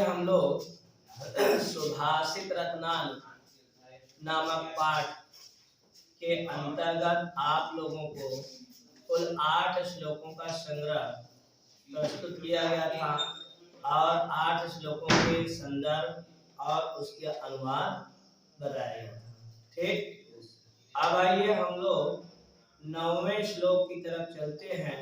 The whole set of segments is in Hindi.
हम लोग सुभाषित रत्नान नामक पाठ के अंतर्गत आप लोगों को कुल 8 श्लोकों का संग्रह प्रस्तुत किया गया था और 8 श्लोकों के संदर्भ और उसके अनुवाद बताया गया था। ठीक, अब आइए हम लोग 9वें श्लोक की तरफ चलते हैं,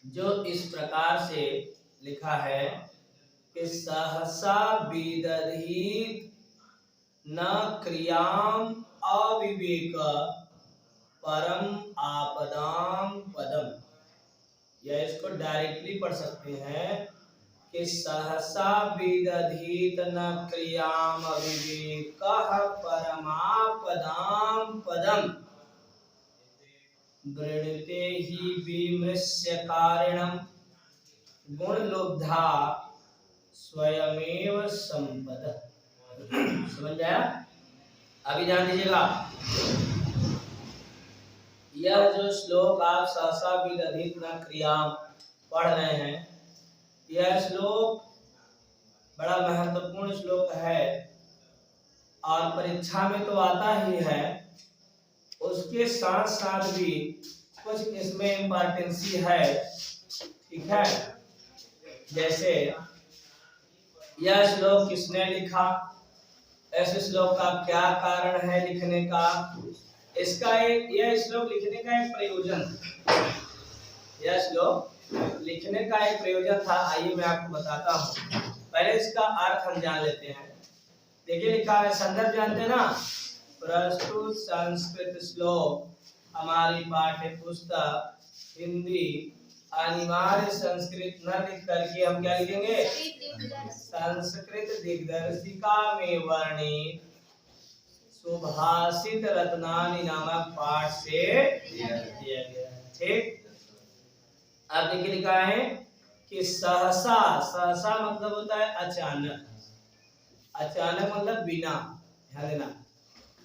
जो इस प्रकार से लिखा है कि सहसा विदधीत न क्रियाम अविवेक परम आपदाम पदम। या इसको डायरेक्टली पढ़ सकते हैं कि सहसा विदधीत न क्रियाम अविवेक परमापदाम पदम वृणीते ही विमृश्य कारिणम गुणलुब्धा स्वयमेव संपद। समझ आया? अभी ध्यान दीजिएगा, यह जो श्लोक आप सहसा विदधीत न क्रियाम पढ़ रहे हैं, यह श्लोक बड़ा महत्वपूर्ण श्लोक है और परीक्षा में तो आता ही है, उसके साथ साथ भी कुछ इसमें इम्पोर्टेंसी है। ठीक है, जैसे यह श्लोक किसने लिखा, ऐसे श्लोक का क्या कारण है लिखने का, इसका यह श्लोक लिखने का एक प्रयोजन, यह श्लोक लिखने का एक प्रयोजन था। आइए मैं आपको बताता हूँ, पहले इसका अर्थ हम जान लेते हैं। देखिए लिखा है, संदर्भ जानते हैं ना, प्रस्तुत संस्कृत श्लोक हमारी पाठ्य पुस्तक हिंदी अनिवार्य संस्कृत न लिख करके हम क्या लिखेंगे, संस्कृत दिग्दर्शिका में वर्णित सुभाषित रत्नानी नामक पाठ से दिया गया है। ठीक, अब देखिए लिखा है कि सहसा, सहसा मतलब होता है अचानक, अचानक मतलब बिना, ध्यान देना।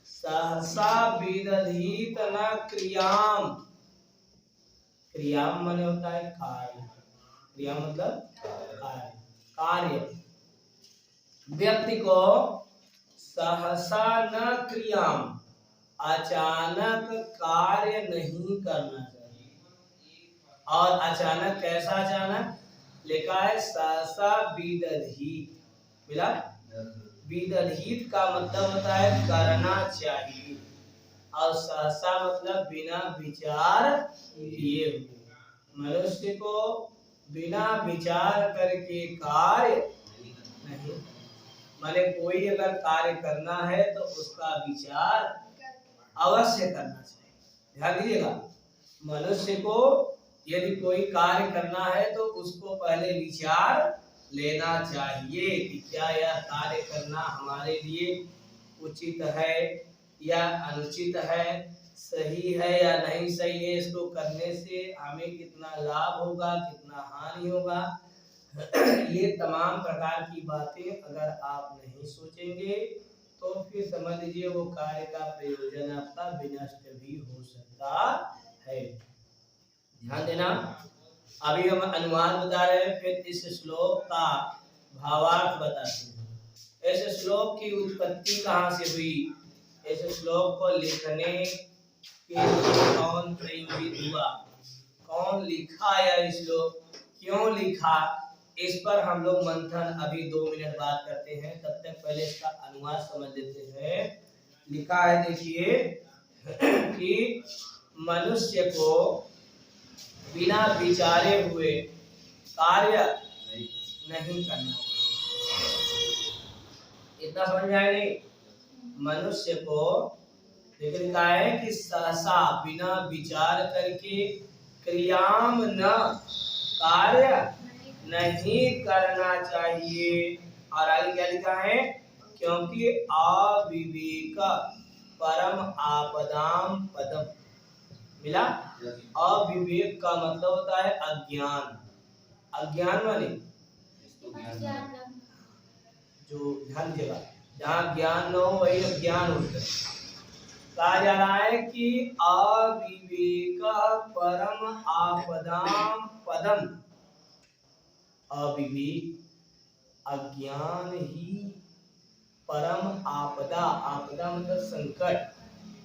सहसा विदधीत न क्रियाम, क्रियाम माने होता है कार्य, क्रिया मतलब कार्य, कार्य। व्यक्ति को सहसा न क्रियाम, अचानक कार्य नहीं करना चाहिए। और अचानक कैसा अचानक, लिखा है सहसा विदधीत, मिला, विदधीत का मतलब होता है करना चाहिए, और सहसा मतलब बिना विचार किए हुए। मनुष्य को बिना विचार करके कार्य नहीं, माने कोई अगर कार्य करना है तो उसका विचार अवश्य करना चाहिए। ध्यान दीजिएगा, मनुष्य को यदि कोई कार्य करना है तो उसको पहले विचार लेना चाहिए कि क्या यह कार्य करना हमारे लिए उचित है या अनुचित है, सही है या नहीं सही है, इसको करने से हमें कितना लाभ होगा, कितना हानि होगा। ये तमाम प्रकार की बातें अगर आप नहीं सोचेंगे तो फिर समझ लीजिए वो कार्य का प्रयोजन आपका विनष्ट भी हो सकता है। ध्यान देना, अभी हम अनुवाद बता रहे हैं, फिर इस श्लोक का भावार्थ बताते हैं। इस श्लोक की उत्पत्ति कहाँ से हुई, इस श्लोक को लिखने के लिए कौन प्रेरित हुआ, कौन लिखा या श्लोक क्यों लिखा, इस पर हम लोग मंथन अभी 2 मिनट बात करते हैं। तब तक पहले इसका अनुवाद समझ लेते हैं। लिखा है देखिए कि मनुष्य को बिना विचारे हुए कार्य नहीं करना चाहिए। इतना समझ में आया नहीं? मनुष्य को लिखा है कि सहसा बिना विचार करके क्रियाम न कार्य नहीं करना चाहिए। और आगे क्या लिखा है, क्योंकि अविवेक परम आपदाम पदम, मिला। अविवेक का मतलब होता है अज्ञान, अज्ञान माने जो, ध्यान दीजिएगा, जहाँ ज्ञान न हो वही अज्ञान होता है। कहा जा रहा है कि अविवेक परम आपदाम पदम, अविवेक अज्ञान ही परम आपदा, आपदा मतलब संकट,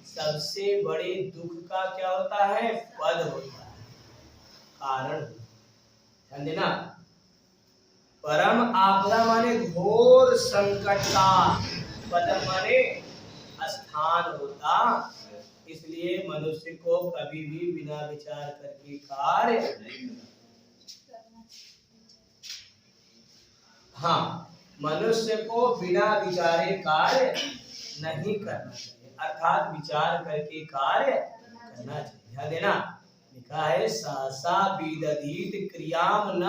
सबसे बड़े दुख का क्या होता है? पद होता है, कारण। ध्यान देना, परम आपदा माने घोर संकट का, पद माने स्थान होता। इसलिए मनुष्य को कभी भी बिना विचार करके कार्य, हाँ, मनुष्य को बिना विचारे कार्य नहीं करना चाहिए, अर्थात विचार करके कार्य करना चाहिए। ध्यान देना, लिखा है सहसा विदधीत क्रियाम न,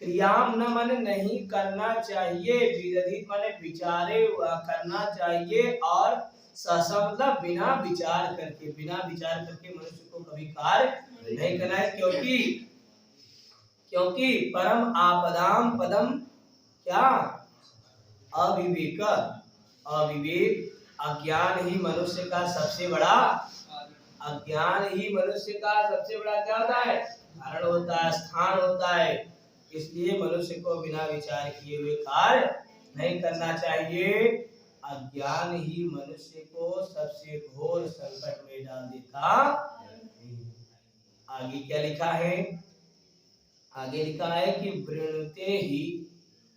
क्रियाम न माने नहीं करना चाहिए, विदधीत माने विचारे करना चाहिए, और सहसा मतलब बिना विचार करके, बिना विचार करके मनुष्य को कभी कार्य नहीं करना है। क्योंकि परम आपदाम पदम क्या? अविवेक, अविवेक, अज्ञान ही मनुष्य का सबसे बड़ा, अज्ञान ही मनुष्य का सबसे बड़ा क्या होता है? कारण होता है, स्थान होता है। इसलिए मनुष्य को बिना विचार किए हुए कार्य नहीं करना चाहिए। अज्ञान ही मनुष्य को सबसे घोर संकट में डाल देता। आगे क्या लिखा है? आगे लिखा है कि वृणुते ही,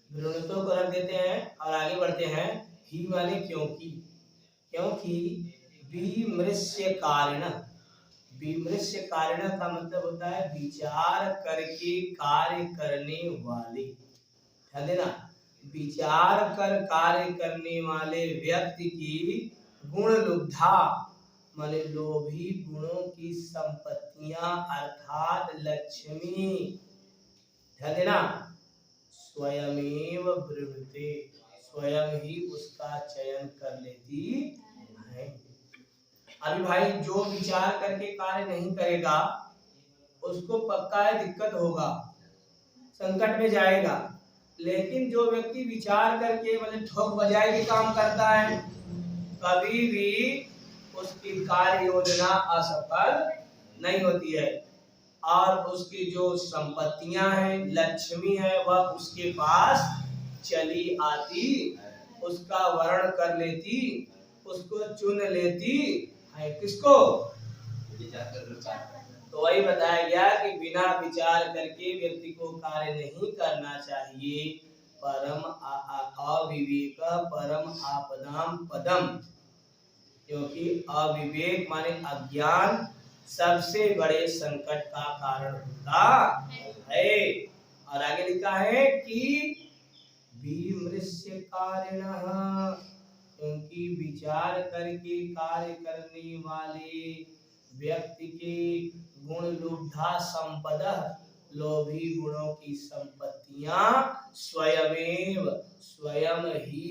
वृणुतों को रख देते हैं और आगे बढ़ते हैं। ही माने क्योंकि, क्योंकि विमृश्य कारण, विमृश्य कारण का मतलब होता है विचार करके कार्य करने वाले। ध्यान देना, विचार कर कार्य करने वाले व्यक्ति की गुण लुब्धा माने लोभी गुणों की संपत्तियां अर्थात लक्ष्मी, ध्यान देना, स्वयमेव वृणुते, स्वयं ही उसका चयन कर लेती है। अभी भाई जो विचार करके कार्य नहीं करेगा उसको पक्का है दिक्कत होगा, संकट में जाएगा। लेकिन जो व्यक्ति विचार करके मतलब ठोक बजाए के काम करता है, कभी भी उसकी कार्य योजना असफल नहीं होती है, और उसकी जो संपत्तियां हैं, लक्ष्मी है, वह उसके पास चली आती, उसका वर्ण कर लेती, उसको चुन लेती है। किसको? तो वही बताया गया कि बिना विचार करके व्यक्ति को कार्य नहीं करना चाहिए। परम अविवेक परम आपदाम पदम, क्योंकि अविवेक माने अज्ञान सबसे बड़े संकट का कारण होता है। और आगे लिखा है कि विमृश्य कारिणः, क्योंकि विचार करके कार्य करने वाले व्यक्ति के गुण लुब्धा संपदा, लोभी गुणों की संपत्तियां स्वयमेव, स्वयं ही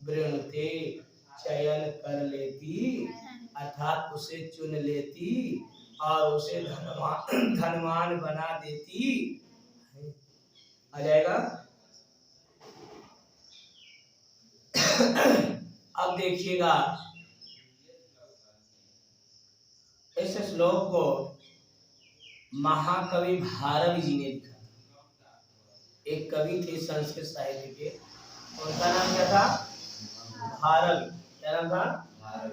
वृणुते चयन कर लेती, अर्थात उसे चुन लेती और उसे धनवान बना देती। आ जाएगा। अब देखिएगा इस श्लोक को महाकवि भारवी जी ने लिखा। एक कवि थे संस्कृत साहित्य के, उनका नाम क्या था? भारवी। क्या नाम था?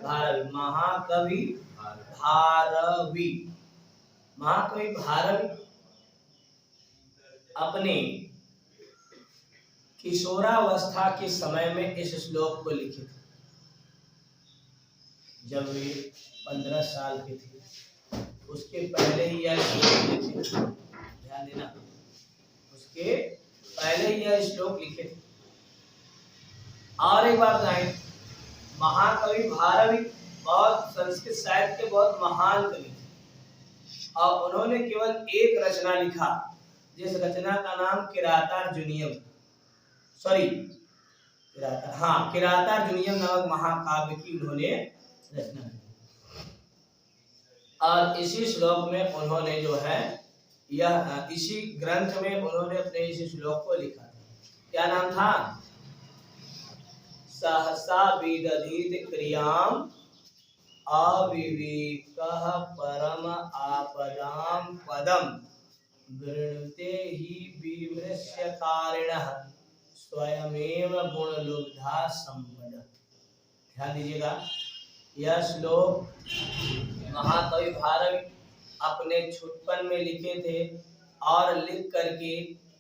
भारवी। महाकवि भारवी, महाकवि भारवी अपने किशोरावस्था के समय में इस श्लोक को लिखे थे। जब वे 15 साल के थे, उसके पहले ही यह श्लोक लिखे थे। ध्यान देना, उसके पहले ही यह श्लोक लिखे थे। और एक बात बताएं, महाकवि भारवी बहुत संस्कृत साहित्य के बहुत महान कवि थे, और उन्होंने केवल एक रचना लिखा, जिस रचना का नाम किरातार्जुनीयम, किरातार्जुनीयम नामक महाकाव्य की उन्होंने रचना की। और इसी श्लोक में उन्होंने जो है यह, इसी ग्रंथ में उन्होंने अपने इसी श्लोक को लिखा। क्या नाम था? सहसा विदधीत क्रियाम अविवेकः परम आपदाम पदम। वृणुते ही विमृश्यकारिणः स्वयमेव गुणलुब्धा संपद। ध्यान दीजिएगा, यह श्लोक महाकवि भारवी अपने छुटपन में लिखे थे और लिख करके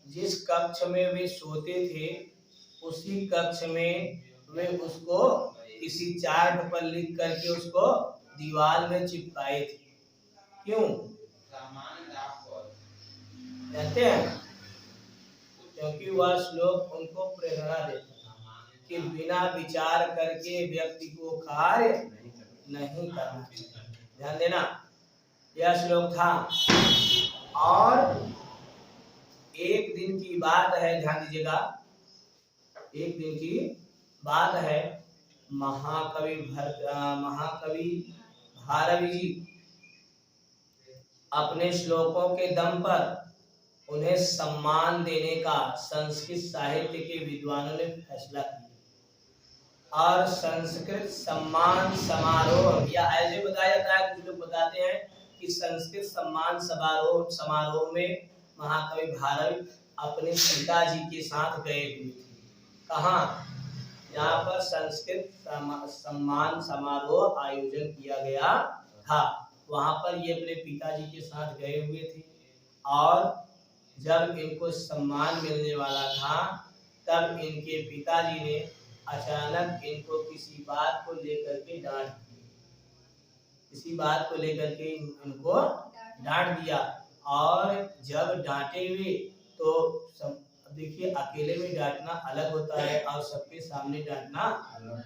जिस कक्ष में वे सोते थे उसी कक्ष में वे उसको किसी चार्ट पर लिख करके उसको दीवार में चिपकाए थे। क्यों जानते हैं? क्योंकि वह श्लोक उनको प्रेरणा देता था कि बिना विचार करके व्यक्ति को कार्य नहीं करना चाहिए। ध्यान देना, यह श्लोक था। और एक दिन की बात है, ध्यान दीजिएगा, एक दिन की बात है, महाकवि भारवी जी अपने श्लोकों के दम पर उन्हें सम्मान देने का संस्कृत साहित्य के विद्वानों ने फैसला किया। और संस्कृत सम्मान समारोह, या ऐसे बताया जाता है, कुछ लोग बताते हैं कि संस्कृत सम्मान समारोह में महाकवि भारवी अपने पिताजी के साथ गए हुए थे। कहाँ? यहाँ पर संस्कृत सम्मान समारोह आयोजन किया गया था, वहां पर ये अपने पिताजी के साथ गए हुए थे। और जब इनको सम्मान मिलने वाला था तब इनके पिताजी ने अचानक इनको किसी बात को लेकर के डांट दिया, किसी बात को लेकर के इनको डांट दिया। और जब डांटे हुए तो देखिए, अकेले में डांटना अलग होता है और सबके सामने डांटना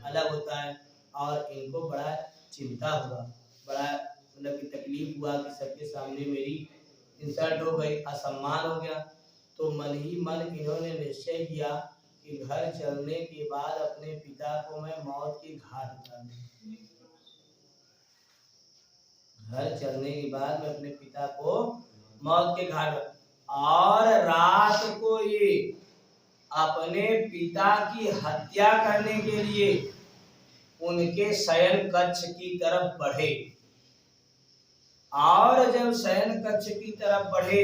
अलग होता है। और इनको बड़ा चिंता हुआ, बड़ा मतलब की तकलीफ हुआ कि सबके सामने मेरी इंसल्ट हो गई, असम्मान हो गया। तो मन ही मन इन्होंने निश्चय किया कि घर चलने के बाद अपने पिता को मैं मौत के घाट उतार दूं। घर चलने के बाद मैं अपने पिता को मौत के घाट। और रात को ये अपने पिता की हत्या करने के लिए उनके शयन कक्ष की तरफ बढ़े। और जब शयन कक्ष की तरफ बढ़े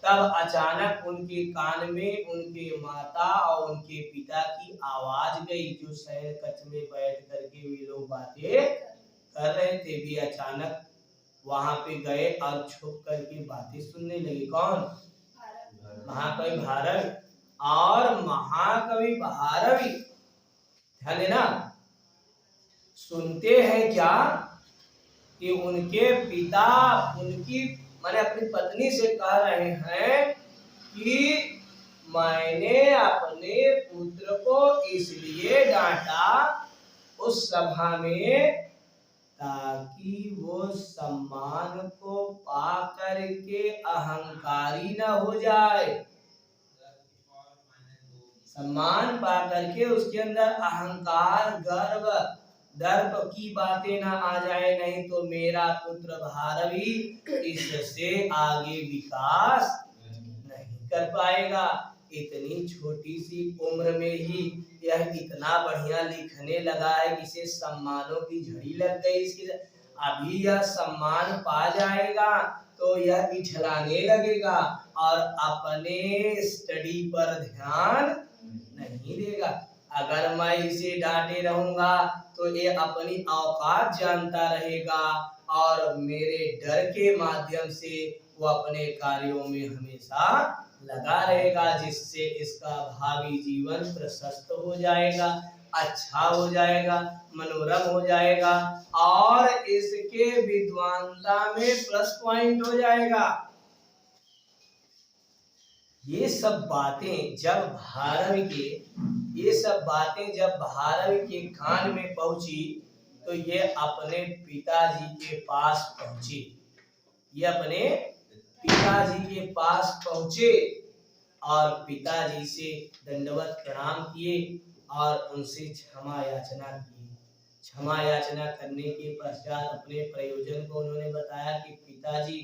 तब अचानक उनके कान में उनके माता और उनके पिता की आवाज गई, जो शयन कक्ष में बैठ करके वे लोग बातें कर रहे थे। भी अचानक वहां पे गए और छुप करके बातें सुनने लगे। कौन? महाकवि भारवी। और महाकवि भारवी, ध्यान देना, सुनते हैं क्या कि उनके पिता उनकी मैंने अपनी पत्नी से कह रहे हैं कि मैंने अपने पुत्र को इसलिए डांटा उस सभा में ताकि वो सम्मान को पा करके अहंकारी न हो जाए। सम्मान पा करके उसके अंदर अहंकार, गर्व, दर्प की बातें ना आ जाए, नहीं तो मेरा पुत्र भारवी इससे आगे विकास नहीं कर पाएगा। इतनी छोटी सी उम्र में ही यह इतना बढ़िया लिखने लगा है कि इसे सम्मानों की झड़ी लग गई। इसकी अभी यह सम्मान पा जाएगा तो यह इठलाने लगेगा और अपने स्टडी पर ध्यान नहीं देगा। अगर मैं इसे डांटे रहूंगा तो ये अपनी औकात जानता रहेगा और मेरे डर के माध्यम से वो अपने कार्यों में हमेशा लगा रहेगा, जिससे इसका भावी जीवन प्रशस्त हो जाएगा, अच्छा हो जाएगा, मनोरम हो जाएगा और इसके विद्वानता में प्लस पॉइंट हो जाएगा। ये सब बातें जब भारवी के कान में पहुंची तो ये अपने पिताजी के पास पहुंचे। ये अपने पिताजी के पास पहुंचे और पिताजी से दंडवत प्रणाम किए और उनसे क्षमा याचना की। क्षमा याचना करने के पश्चात अपने प्रयोजन को उन्होंने बताया कि पिताजी,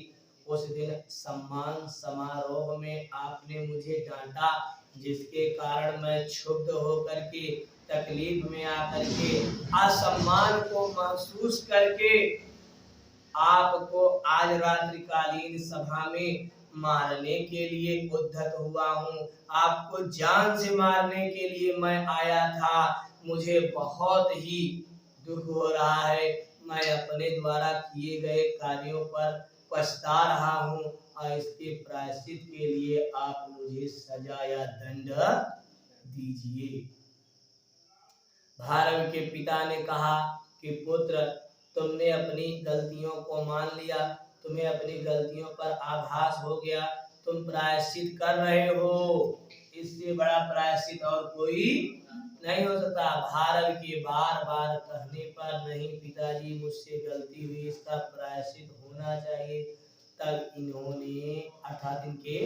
उस दिन सम्मान समारोह में आपने मुझे डांटा, जिसके कारण मैं क्षुब्ध होकर के तकलीफ में आकर के असम्मान को महसूस करके आपको आज रात्रिकालीन सभा में मारने के लिए उद्धत हुआ हूँ, आपको जान से मारने के लिए मैं आया था। मुझे बहुत ही दुख हो रहा है, मैं अपने द्वारा किए गए कार्यों पर पछता रहा हूँ और इसके प्रायश्चित के लिए आप मुझे सजा या दंड दीजिए। भारव के पिता ने कहा कि पुत्र, तुमने अपनी गलतियों को मान लिया, तुम्हें अपनी गलतियों पर आभास हो गया, तुम प्रायश्चित कर रहे हो, इससे बड़ा प्रायश्चित और कोई नहीं हो सकता। भारव के बार बार कहने पर, नहीं पिताजी मुझसे गलती हुई, इसका प्रायश्चित होना चाहिए। तब इन्होंने अर्थात इनके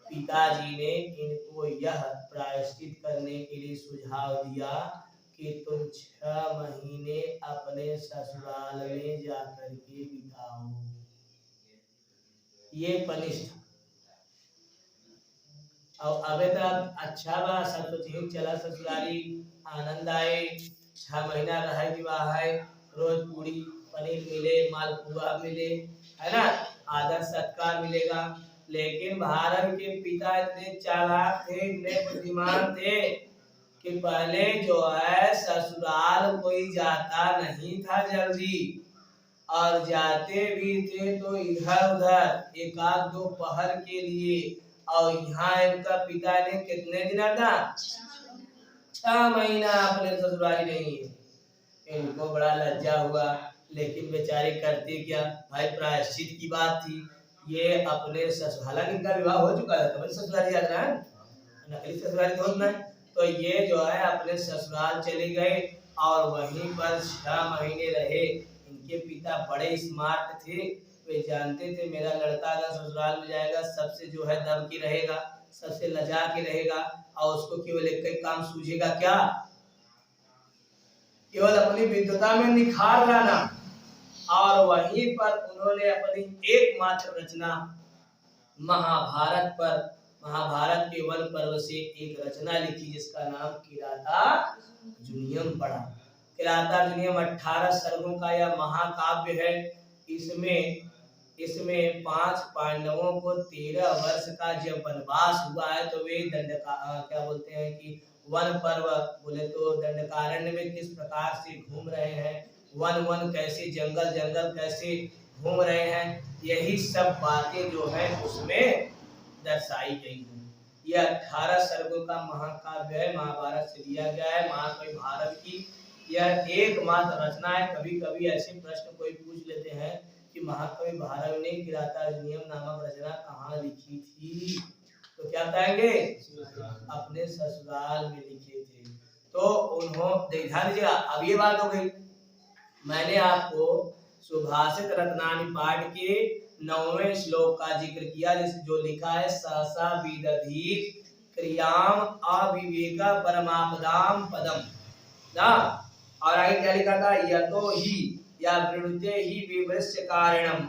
पिताजी ने इनको यह प्रायश्चित करने के लिए सुझाव दिया कि तुम 6 महीने अपने ससुराल में जाकर के बिताओ। ये पनिष्ठ और अबे तक अच्छा बा, सब तो ठीक चला, ससुराली आनंद आए, 6 महीना रहे विवाह है, रोज पूरी पनीर मिले, मालपुआ मिले, है ना, आदर सत्कार मिलेगा। लेकिन भारत के पिता इतने चालाक थे, इतने बुद्धिमान थे कि पहले जो है ससुराल कोई जाता नहीं था जल्दी, और जाते भी थे तो इधर उधर एक आध दो पहर के लिए। और यहाँ इनका पिता ने कितने दिन था, 6 महीना अपने ससुराल नहीं है। इनको बड़ा लज्जा हुआ, लेकिन बेचारे करते क्या भाई, प्रायश्चित की बात थी, ये अपने ससुराल, हालांकि इनका विवाह हो चुका है तो ससुराल जा रहा है, नकली ससुराल तो होता है। तो ये जो है अपने ससुराल चले गए और वहीं पर 6 महीने रहे। इनके पिता बड़े स्मार्ट थे, वे जानते थे मेरा लड़का अगर ससुराल में जाएगा सबसे जो है दब के रहेगा, सबसे लजा के रहेगा, और उसको केवल एक ही काम सूझेगा, क्या, केवल अपनी विद्वता में निखार लाना। और वहीं पर उन्होंने अपनी एकमात्र रचना महाभारत पर, महाभारत के वन पर्व से एक रचना लिखी जिसका नाम किरातार्जुनीयम पड़ा। किरातार्जुनीयम 18 सर्गों का यह महाकाव्य है। इसमें 5 पांडवों को 13 वर्ष का जब वनवास हुआ है तो वे क्या बोलते हैं कि वन पर्व बोले तो दंडकारण्य में किस प्रकार से घूम रहे हैं, वन कैसे, जंगल कैसे घूम रहे हैं, यही सब बातें जो है उसमें दर्शाई गई है। यह 18 सर्गों का महाकाव्य है, महाभारत से लिया गया है। महाकाव्य भारत की यह एकमात्र रचना है। कभी कभी ऐसे प्रश्न कोई पूछ लेते हैं कि महाकवि भारत ने किरातार्जुनीयम नामक रचना कहाँ लिखी थी, तो क्या कहेंगे, अपने ससुराल में लिखे थे। तो उन्होंने ध्यान दीजिएगा, अब ये बात हो गई, मैंने आपको सुभाषित रत्नानि पाठ के 9वें श्लोक का जिक्र किया, जो लिखा है सहसा विदधीत क्रियाम अविवेका परमापदाम पदम ना, और आगे क्या लिखा था, यतो ही या वृणुते ही विवृश्य कारणम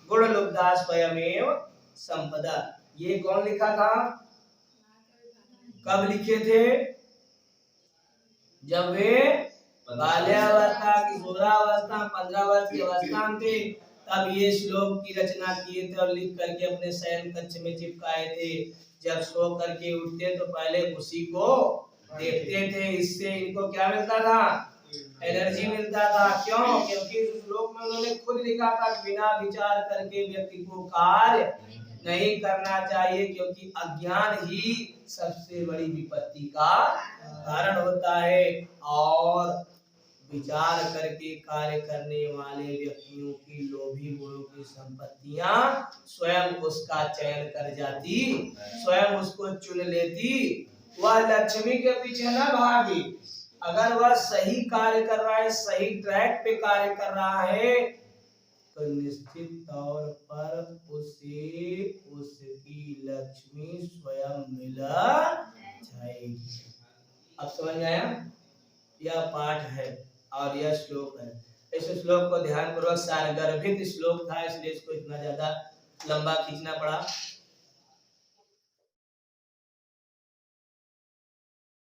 गुण लुब्धा स्वयमेव संपदा। ये कौन लिखा था, कब लिखे थे, जब वे बाल्यावस्था, किशोरावस्था, 15 वर्ष की अवस्था में थे, तब ये श्लोक की रचना किए थे और लिख करके अपने शयन कक्ष में चिपकाए थे। जब सो करके उठते तो पहले उसी को देखते थे, इससे इनको क्या मिलता था, एनर्जी मिलता था। क्यों, क्योंकि इस श्लोक में उन्होंने खुद लिखा था बिना विचार करके व्यक्ति को कार्य नहीं करना चाहिए, क्योंकि अज्ञान ही सबसे बड़ी विपत्ति का कारण होता है। और विचार करके कार्य करने वाले व्यक्तियों की लोभी गुणों की संपत्तियां स्वयं उसका चयन कर जाती, स्वयं उसको चुन लेती, वह लक्ष्मी के पीछे न भागी। अगर वह सही कार्य कर रहा है, सही ट्रैक पे कार्य कर रहा है, तो निश्चित तौर पर उसे उसकी लक्ष्मी स्वयं मिल जाएगी। अब समझ में आया, यह पाठ है और यह श्लोक है। इस श्लोक को ध्यान पूर्वक सारगर्भित श्लोक था, इसलिए इसको इतना ज्यादा लंबा खींचना पड़ा।